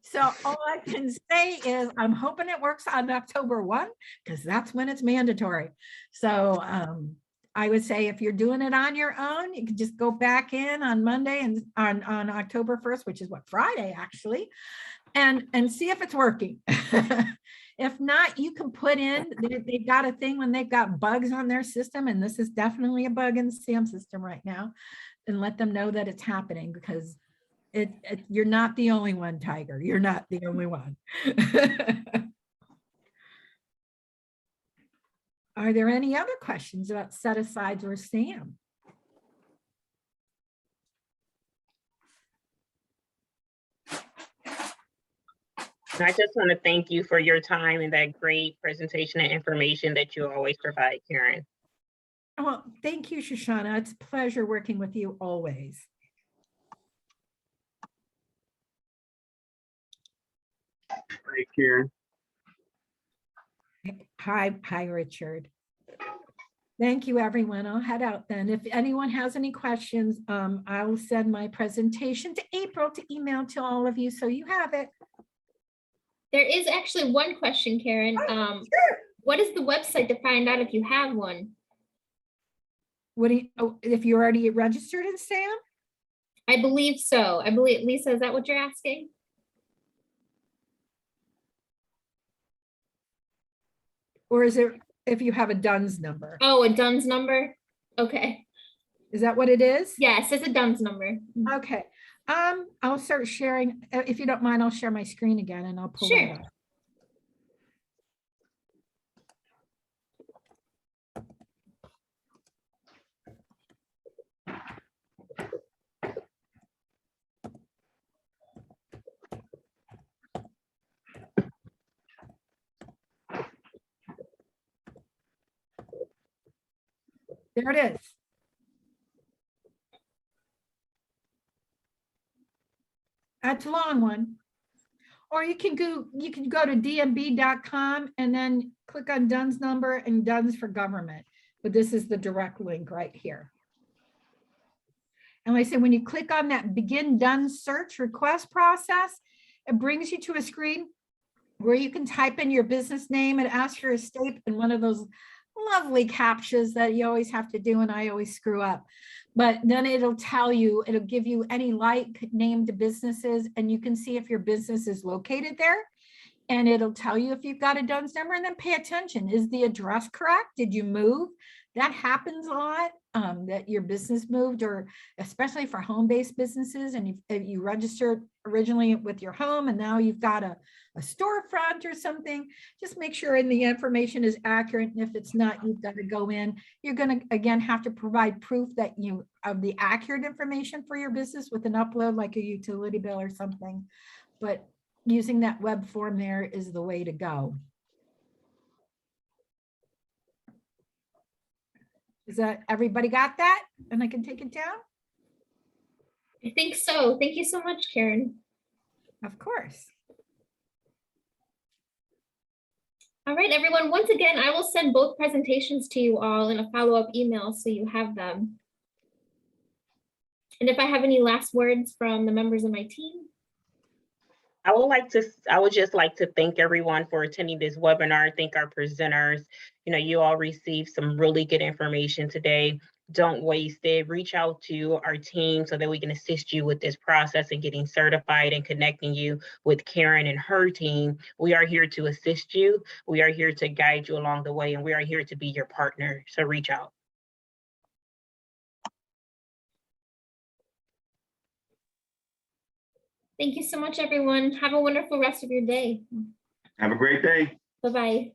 So all I can say is I'm hoping it works on October 1, because that's when it's mandatory. So I would say if you're doing it on your own, you can just go back in on Monday and on October 1st, which is what, Friday actually, and see if it's working. If not, you can put in, they've got a thing when they've got bugs on their system, and this is definitely a bug in the SAM system right now, and let them know that it's happening, because you're not the only one, Tiger. You're not the only one. Are there any other questions about set-asides or SAM? I just want to thank you for your time and that great presentation and information that you always provide, Karen. Well, thank you, Shoshana. It's a pleasure working with you always. Hi, Karen. Hi, Richard. Thank you, everyone. I'll head out then. If anyone has any questions, I will send my presentation to April to email to all of you, so you have it. There is actually one question, Karen. What is the website to find out if you have one? What do you, oh, if you're already registered in SAM? I believe so. I believe, Lisa, is that what you're asking? Or is it if you have a DUNS number? Oh, a DUNS number? Okay. Is that what it is? Yes, it's a DUNS number. Okay. I'll start sharing. If you don't mind, I'll share my screen again and I'll pull Sure. it up. There it is. That's a long one. Or you can go to dmb.com and then click on DUNS number and DUNS for government. But this is the direct link right here. And like I said, when you click on that begin DUNS search request process, it brings you to a screen where you can type in your business name and ask for a state in one of those lovely captchas that you always have to do and I always screw up. But then it'll tell you, it'll give you any like named businesses and you can see if your business is located there. And it'll tell you if you've got a DUNS number and then pay attention. Is the address correct? Did you move? That happens a lot, that your business moved, or especially for home-based businesses and you registered originally with your home and now you've got a storefront or something. Just make sure the information is accurate. And if it's not, you've got to go in. You're going to, again, have to provide proof that you of the accurate information for your business with an upload like a utility bill or something. But using that web form there is the way to go. Is that everybody got that? And I can take it down? I think so. Thank you so much, Karen. Of course. All right, everyone. Once again, I will send both presentations to you all in a follow-up email so you have them. And if I have any last words from the members of my team. I would just like to thank everyone for attending this webinar. Thank our presenters. You know, you all received some really good information today. Don't waste it. Reach out to our team so that we can assist you with this process and getting certified and connecting you with Karen and her team. We are here to assist you. We are here to guide you along the way, and we are here to be your partner. So reach out. Thank you so much, everyone. Have a wonderful rest of your day. Have a great day. Bye-bye.